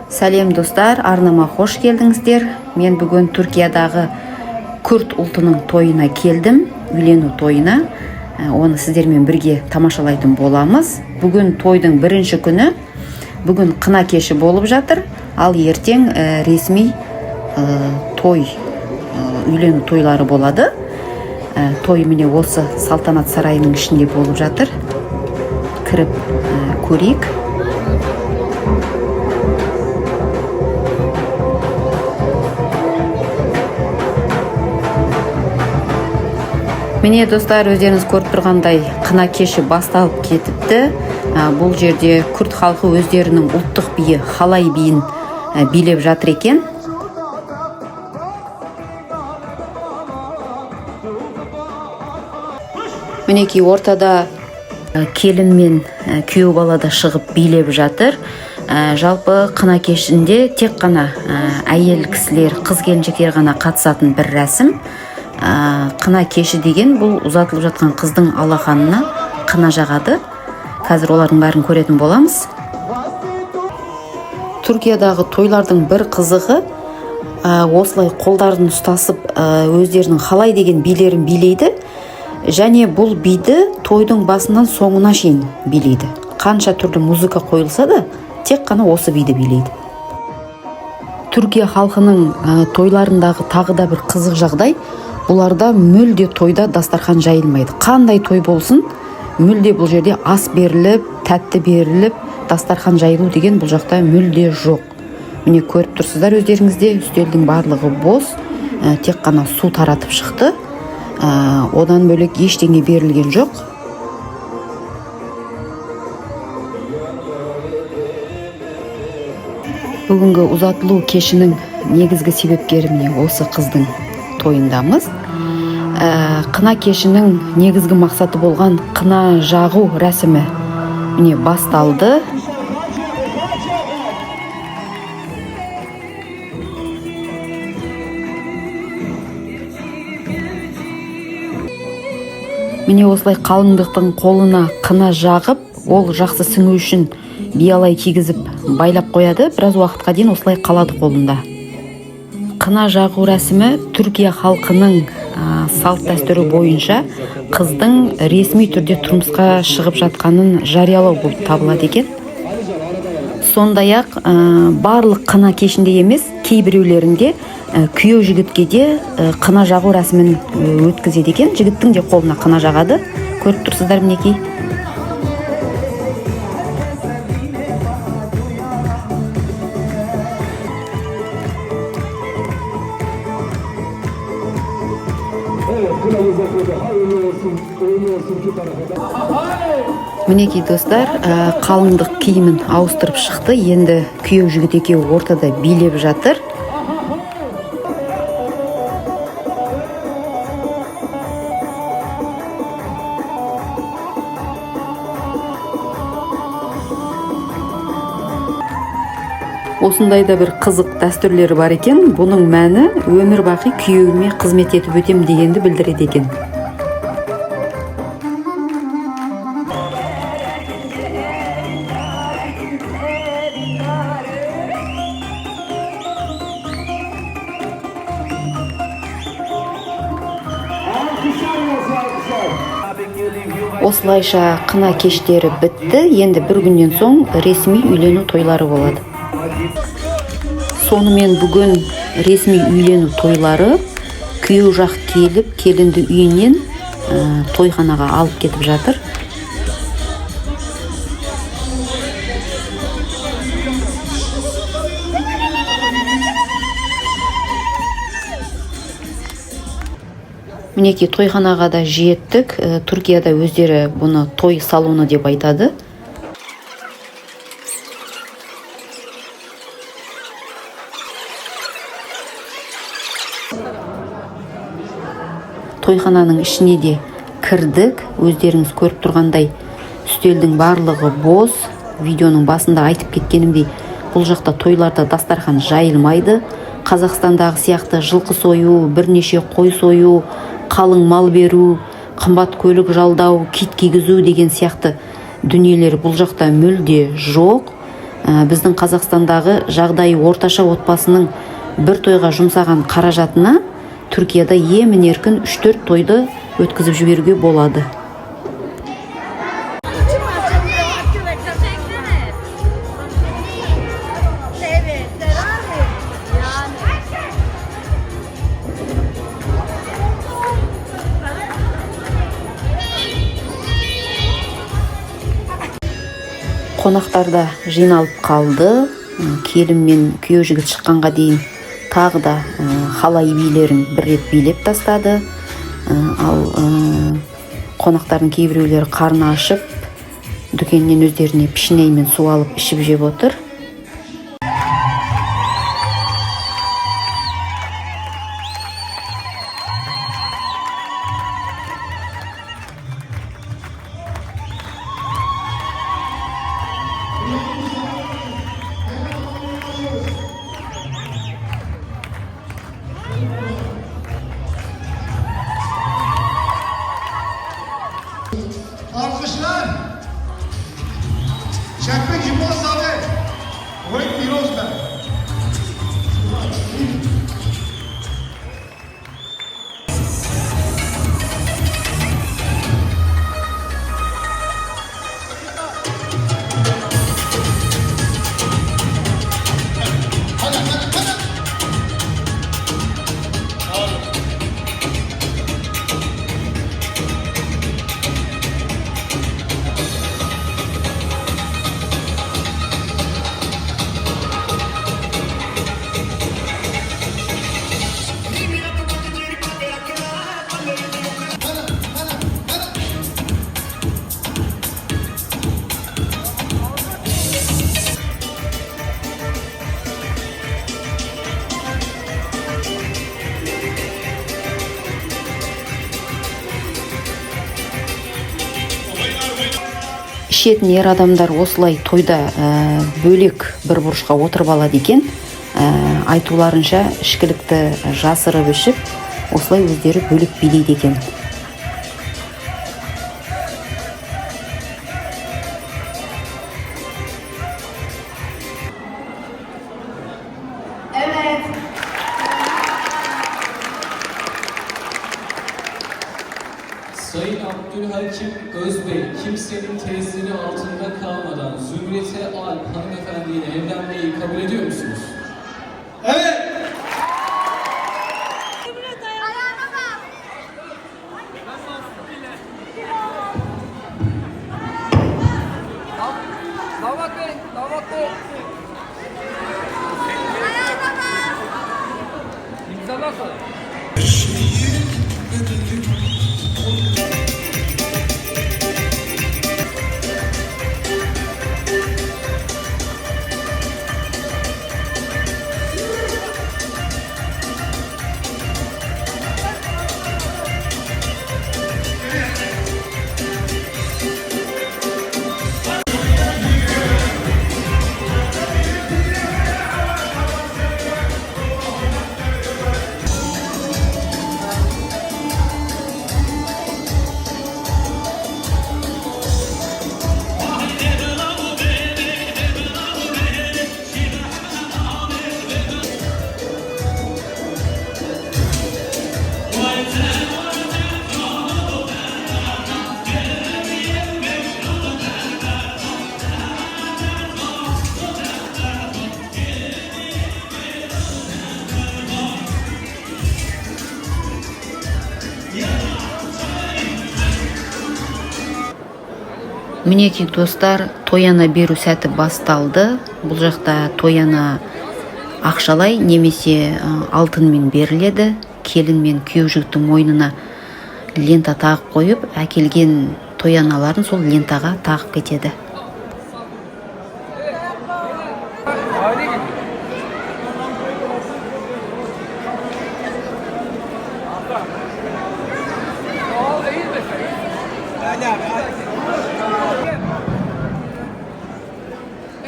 Сәлем достар, арнама хош келдіңіздер. Мен бүгін Түркиядағы күрд ұлтының тойына келдім, үйлену тойына. Оны сіздермен бірге тамашалайтын боламыз. Бүгін тойдың бірінші күні, бүгін қына кеші болып жатыр, ал ертең ресми той, үйлену тойлары болады. Той міне осы салтанат сарайының ішінде болып жатыр. Кіріп көрейік. Міне достар, өздеріңіз көріп тұрғандай қына кеші басталып кетіпті. Бұл жерде күрд халқы өздерінің ұлттық биі халай биін билеп жатыр екен. Мінекей ортада келін мен күйеу бала да шығып билеп жатыр. Жалпы қына кешінде тек қана әйел кісілер, қыз келіншектер ғана қатысатын бір рәсім. Қына кеші деген бұл ұзатылып жатқан қыздың алақанына қына жағады. Қазір олардың бәрін көретін боламыз. Түркиядағы тойлардың бір қызығы осылай қолдарын ұстасып өздерінің халай деген билерін билейді. Және бұл биді тойдың басынан соңына шейін билейді. Қанша түрлі музыка қойылса да, тек қана осы биді билейді. Түркия халқының тойларындағы тағы да бір қызық жағдай, бұларда мүлде тойда дастархан жайылмайды. Қандай той болсын, мүлде бұл жерде ас беріліп, тәтті беріліп, дастархан жайылу деген бұл жақта мүлде жоқ. Міне көріп тұрсыздар өздеріңізде, үстелдің барлығы бос, тек қана су таратып шықты. Одан бөлек ештеңе берілген жоқ. Бүгінгі ұзатылу кешінің негізгі себепкері міне осы қыздың тойындамыз. Қына кешінің негізгі мақсаты болған қына жағу рәсімі міне басталды. Міне осылай қалыңдықтың қолына қына жағып, ол жақсы сіңу үшін биялай кигізіп байлап қояды. Біраз уақытқа дейін осылай қалады қолында. Қына жағу рәсімі Түркия халқының салт дәстүрі бойынша қыздың ресми түрде тұрмысқа шығып жатқанын жариялау болып табылады екен. Сондай-ақ барлық қына кешінде емес, кейбіреулерінде күйеу жігітке де қына жағу рәсімін өткізеді екен. Жігіттің де қолына қына жағады. Көріп тұрсыздар мінекей. Мінекей достар, қалыңдық киімін ауыстырып шықты. Енді күйеу жігіт екеуі ортада билеп жатыр. Осындайда бір қызық дәстүрлері бар екен. Бұның мәні өмір бақи күйеуіме қызмет етіп өтем дегенді білдіреді екен. Осылайша қына кештері бітті. Енді бір күннен соң ресми үйлену тойлары болады. Сонымен бүгін ресми үйлену тойлары, күйеу жақ келіп, келінді үйінен тойханаға алып кетіп жатыр. Мінекей тойханаға да жеттік. Түркияда өздері бұны той салоны деп айтады. Тойхананың ішіне де кірдік. Өздеріңіз көріп тұрғандай үстелдің барлығы бос. Видеоның басында айтып кеткенімдей, бұл жақта тойларда дастархан жайылмайды. Қазақстандағы сияқты жылқы сою, бірнеше қой сою, қалың мал беру, қымбат көлік жалдау, кит кигізу деген сияқты дүниелер бұл жақта мүлде жоқ. Біздің Қазақстандағы жағдайы орташа отбасының бір тойға жұмсаған қаражатына Түркияда емін еркін 3-4 тойды өткізіп жіберуге болады. Қонақтар да жиналып қалды. Келін мен күйеу жігіт шыққанға дейін тағы да халай билерін бір рет билеп тастады. Ал қонақтардың кейбіреулері қарны ашып, дүкеннен өздеріне пішіней мен су алып ішіп жеп отыр. Alkışlar. Çekme kim olsa abi. Oyun bir olsun. Ішетін ер адамдар осылай тойда бөлек бір бұрышқа отырып алады екен. Айтуларынша ішкілікті жасырып ішіп, осылай өздері бөлек билейді екен. Sayın Abdülhakim Özbey, kimsenin tesiri altında kalmadan Zümrete Alp hanımefendiyle evlenmeyi kabul ediyor musunuz? Evet. Damat Bey. İmzalarsa. Мінекей достар, тояна беру сәті басталды. Бұл жақта тояна ақшалай немесе алтынмен беріледі. Келін мен күйеу жігіттің мойнына лента тағып қойып, әкелген тояналарын сол лентаға тағып кетеді.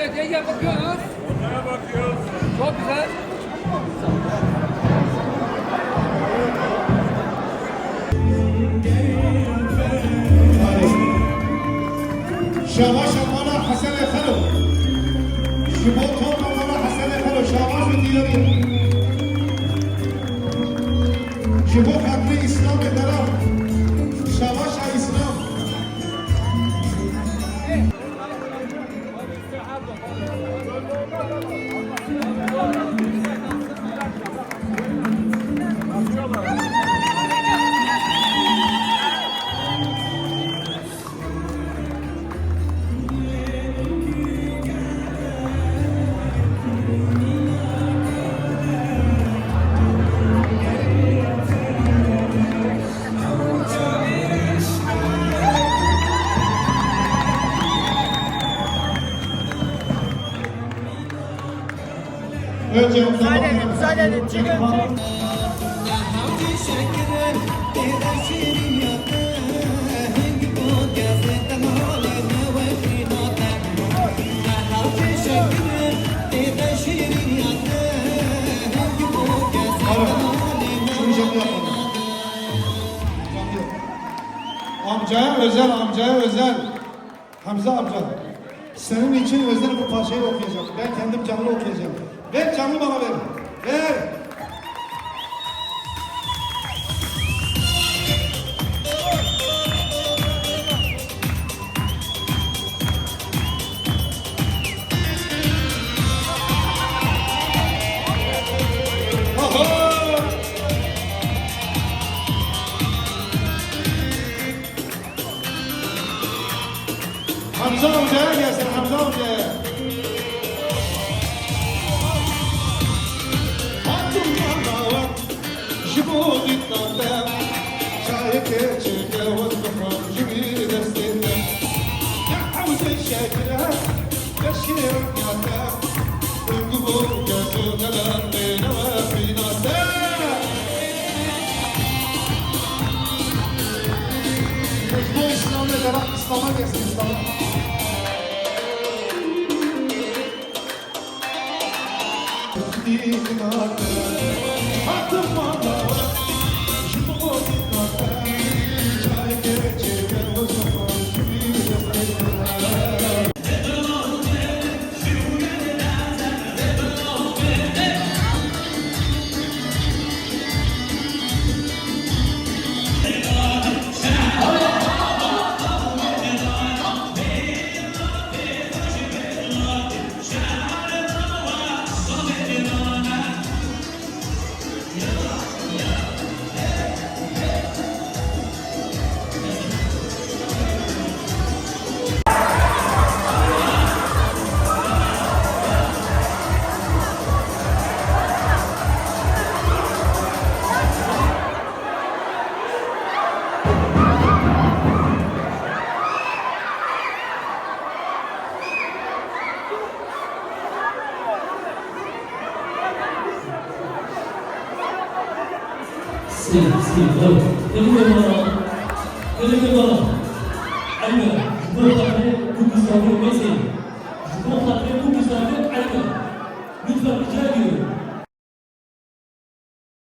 Evet, yenge bakıyoruz. Onlara bakıyoruz. Çok güzel. Şaba şabana Hasan Efendi. Jiboton Mamala Hasan Efero Şabaş ve Diyari. Jibo Kadri İslam ve Darab. Şabaş ha İslam. Önce Müsaade edin, çıkın. Amcaya özel, amcaya özel. Hamza amca. Senin için özel bu parçayı okuyacağım. Ben kendim canlı okuyacağım. Ver canlı bana ver. Ver. Hamza amcaya gelsin, Hamza amcaya. Hatun manavat, jibo ditnanda, şayet çeke vazgeçmem, jibi destinde. Ya Hamza şekere, beşir yata, uykubu gözüneler beyne ve finase. Bu İslam'la beraber İslam'a gelsin, İslam'a. Lütfen rica ediyorum.